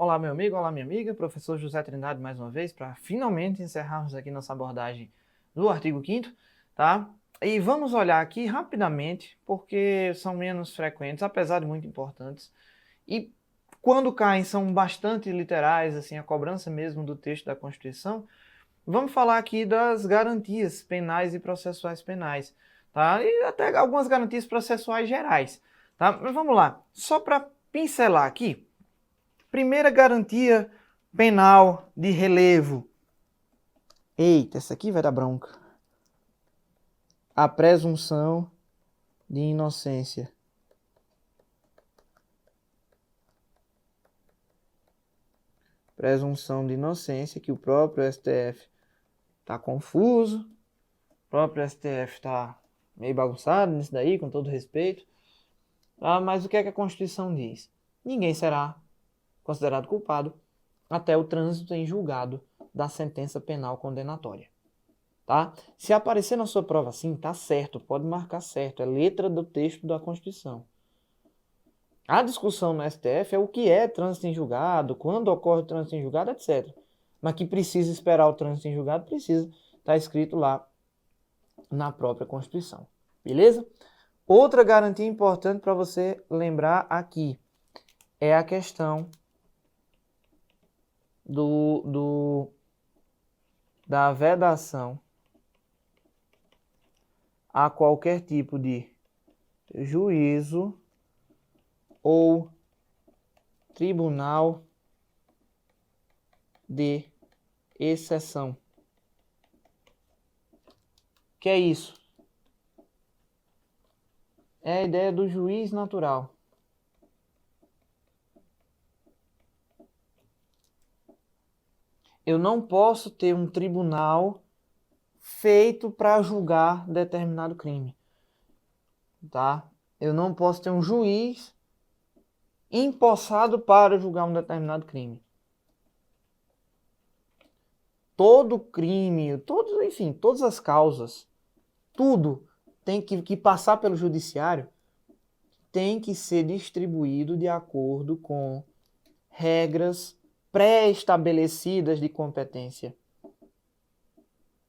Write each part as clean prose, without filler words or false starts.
Olá, meu amigo, olá, minha amiga, professor José Trindade mais uma vez, para finalmente encerrarmos aqui nossa abordagem do artigo 5º, tá? E vamos olhar aqui rapidamente, porque são menos frequentes, apesar de muito importantes, e quando caem são bastante literais, assim, a cobrança mesmo do texto da Constituição. Vamos falar aqui das garantias penais e processuais penais, tá? E até algumas garantias processuais gerais, tá? Mas vamos lá, só para pincelar aqui. Primeira garantia penal de relevo. Eita, essa aqui vai dar bronca. A presunção de inocência. Presunção de inocência, que o próprio STF está confuso. O próprio STF está meio bagunçado nisso daí, com todo respeito. Mas o que é que a Constituição diz? Ninguém será considerado culpado até o trânsito em julgado da sentença penal condenatória. Tá? Se aparecer na sua prova assim, tá certo, pode marcar certo, é letra do texto da Constituição. A discussão no STF é o que é trânsito em julgado, quando ocorre o trânsito em julgado, etc. Mas que precisa esperar o trânsito em julgado, precisa. Está escrito lá na própria Constituição. Beleza? Outra garantia importante para você lembrar aqui é a questão da vedação a qualquer tipo de juízo ou tribunal de exceção. O que é isso? É a ideia do juiz natural. Eu não posso ter um tribunal feito para julgar determinado crime. Tá? Eu não posso ter um juiz empossado para julgar um determinado crime. Todo crime, enfim, todas as causas, tudo tem que passar pelo judiciário, tem que ser distribuído de acordo com regras pré-estabelecidas de competência.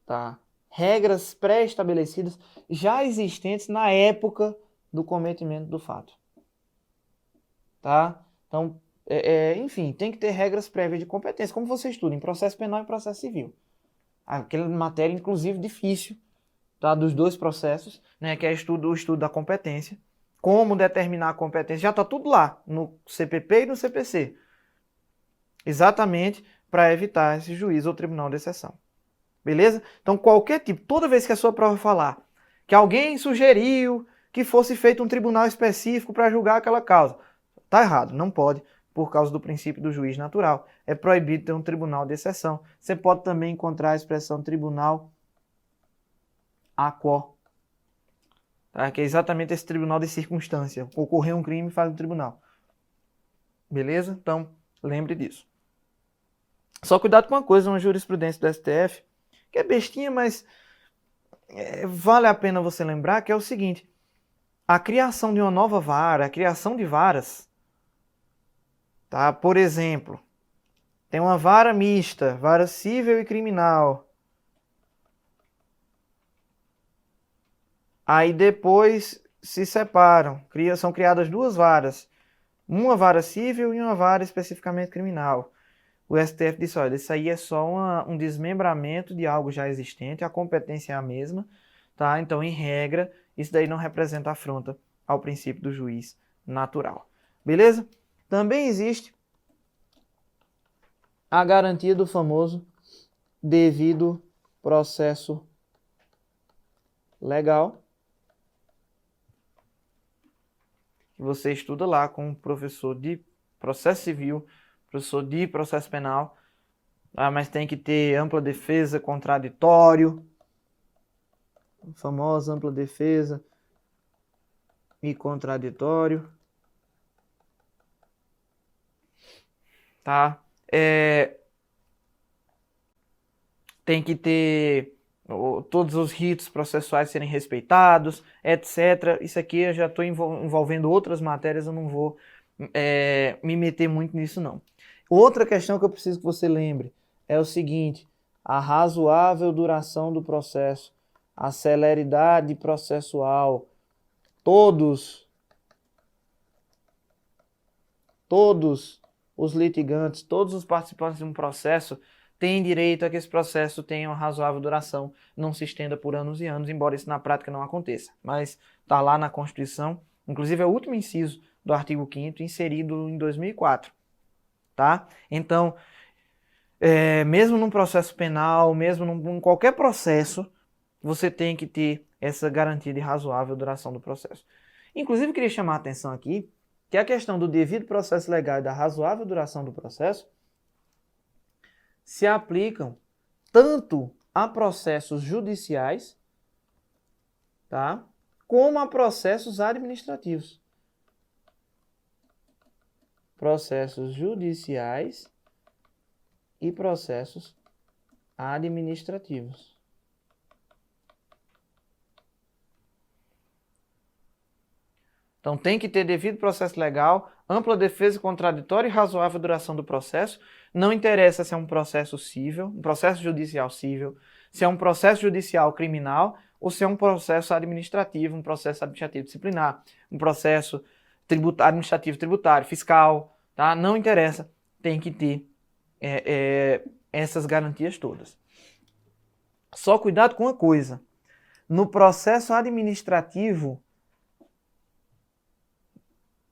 Tá? Regras pré-estabelecidas já existentes na época do cometimento do fato. Tá? Então, enfim, tem que ter regras prévias de competência, como você estuda em processo penal e processo civil. Aquela matéria, inclusive, difícil, tá? Dos dois processos, né? Que é o estudo da competência. Como determinar a competência, já está tudo lá, no CPP e no CPC. Exatamente para evitar esse juiz ou tribunal de exceção. Beleza? Então, qualquer tipo, toda vez que a sua prova falar que alguém sugeriu que fosse feito um tribunal específico para julgar aquela causa, tá errado, não pode, por causa do princípio do juiz natural. É proibido ter um tribunal de exceção. Você pode também encontrar a expressão tribunal à quo, tá? Que é exatamente esse tribunal de circunstância. Ocorreu um crime, faz um tribunal. Beleza? Então, lembre disso. Só cuidado com uma coisa, uma jurisprudência do STF, que é bestinha, mas vale a pena você lembrar, que é o seguinte: a criação de uma nova vara, a criação de varas, tá? Por exemplo, tem uma vara mista, vara civil e criminal. Aí depois se separam, são criadas duas varas, uma vara civil e uma vara especificamente criminal. O STF disse, olha, isso aí é só um desmembramento de algo já existente, a competência é a mesma, tá? Então, em regra, isso daí não representa afronta ao princípio do juiz natural. Beleza? Também existe a garantia do famoso devido processo legal, que você estuda lá com o professor de processo civil, professor de processo penal, mas tem que ter ampla defesa, contraditório, famosa ampla defesa e contraditório, tá? Tem que ter todos os ritos processuais serem respeitados, etc. Isso aqui eu já estou envolvendo outras matérias, eu não vou me meter muito nisso não. Outra questão que eu preciso que você lembre é o seguinte: a razoável duração do processo, a celeridade processual, todos os litigantes, todos os participantes de um processo têm direito a que esse processo tenha uma razoável duração, não se estenda por anos e anos, embora isso na prática não aconteça. Mas está lá na Constituição, inclusive é o último inciso do artigo 5º, inserido em 2004. Tá? Então, mesmo num processo penal, mesmo em qualquer processo, você tem que ter essa garantia de razoável duração do processo. Inclusive, eu queria chamar a atenção aqui que a questão do devido processo legal e da razoável duração do processo se aplicam tanto a processos judiciais, tá, como a processos administrativos. Processos judiciais e processos administrativos. Então tem que ter devido processo legal, ampla defesa contraditória e razoável duração do processo. Não interessa se é um processo civil, um processo judicial civil, se é um processo judicial criminal ou se é um processo administrativo, um processo administrativo disciplinar, um processo administrativo tributário, fiscal, tá? Não interessa, tem que ter essas garantias todas. Só cuidado com uma coisa: no processo administrativo,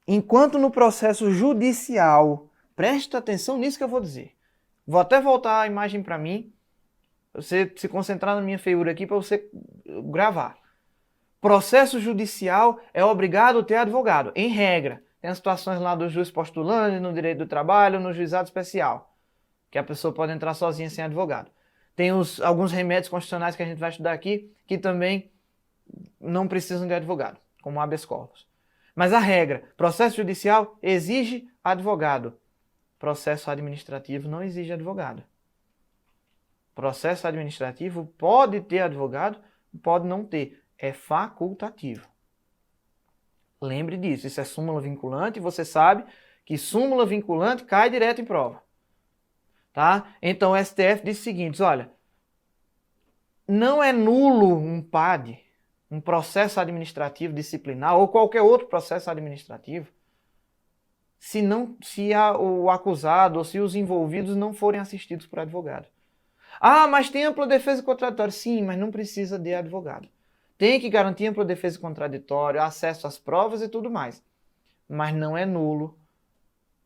enquanto no processo judicial, presta atenção nisso que eu vou dizer. Vou até voltar a imagem para mim, você se concentrar na minha feiura aqui para você gravar. Processo judicial é obrigado a ter advogado, em regra. Tem as situações lá do juiz postulante, no direito do trabalho, no juizado especial, que a pessoa pode entrar sozinha sem advogado. Tem alguns remédios constitucionais que a gente vai estudar aqui, que também não precisam de advogado, como habeas corpus. Mas a regra, processo judicial exige advogado. Processo administrativo não exige advogado. Processo administrativo pode ter advogado, pode não ter. É facultativo. Lembre disso, isso é súmula vinculante e você sabe que súmula vinculante cai direto em prova. Tá? Então o STF diz o seguinte: olha, não é nulo um PAD, um processo administrativo disciplinar ou qualquer outro processo administrativo, se o acusado ou se os envolvidos não forem assistidos por advogado. Ah, mas tem ampla defesa contraditória. Sim, mas não precisa de advogado. Tem que garantir ampla defesa contraditória, acesso às provas e tudo mais. Mas não é nulo,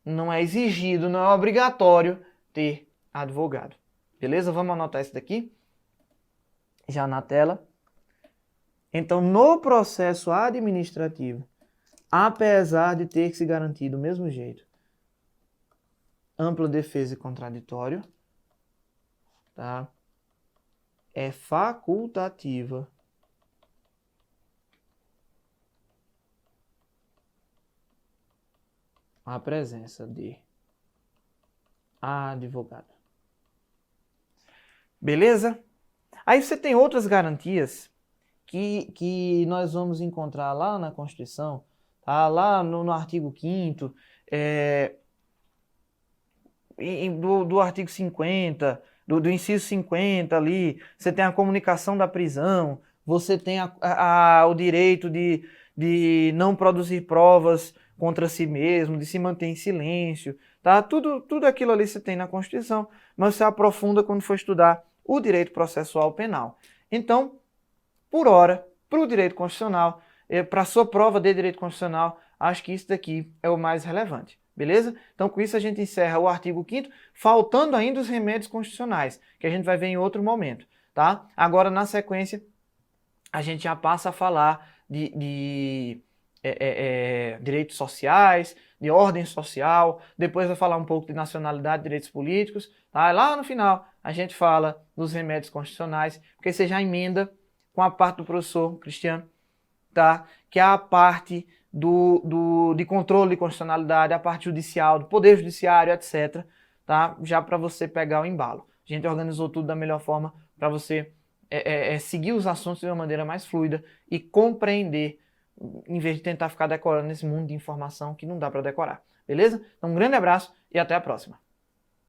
não é exigido, não é obrigatório ter advogado. Beleza? Vamos anotar isso daqui? Já na tela. Então, no processo administrativo, apesar de ter que se garantir do mesmo jeito ampla defesa e contraditório, tá? É facultativa a presença de advogado. Beleza? Aí você tem outras garantias que nós vamos encontrar lá na Constituição, tá? Lá no artigo 5º, do artigo 50, do inciso 50 ali, você tem a comunicação da prisão, você tem o direito de não produzir provas contra si mesmo, de se manter em silêncio, tá? Tudo aquilo ali você tem na Constituição, mas você aprofunda quando for estudar o direito processual penal. Então, por hora, para o direito constitucional, para a sua prova de direito constitucional, acho que isso daqui é o mais relevante. Beleza? Então, com isso a gente encerra o artigo 5º, faltando ainda os remédios constitucionais, que a gente vai ver em outro momento, tá? Agora, na sequência, a gente já passa a falar de direitos sociais, de ordem social, depois vai falar um pouco de nacionalidade, direitos políticos, tá? Lá no final, a gente fala dos remédios constitucionais, porque você já emenda com a parte do professor Cristiano, tá? Que é a parte de controle de constitucionalidade, a parte judicial, do poder judiciário, etc. Tá? Já para você pegar o embalo. A gente organizou tudo da melhor forma para você seguir os assuntos de uma maneira mais fluida e compreender, em vez de tentar ficar decorando esse mundo de informação que não dá para decorar. Beleza? Então um grande abraço e até a próxima.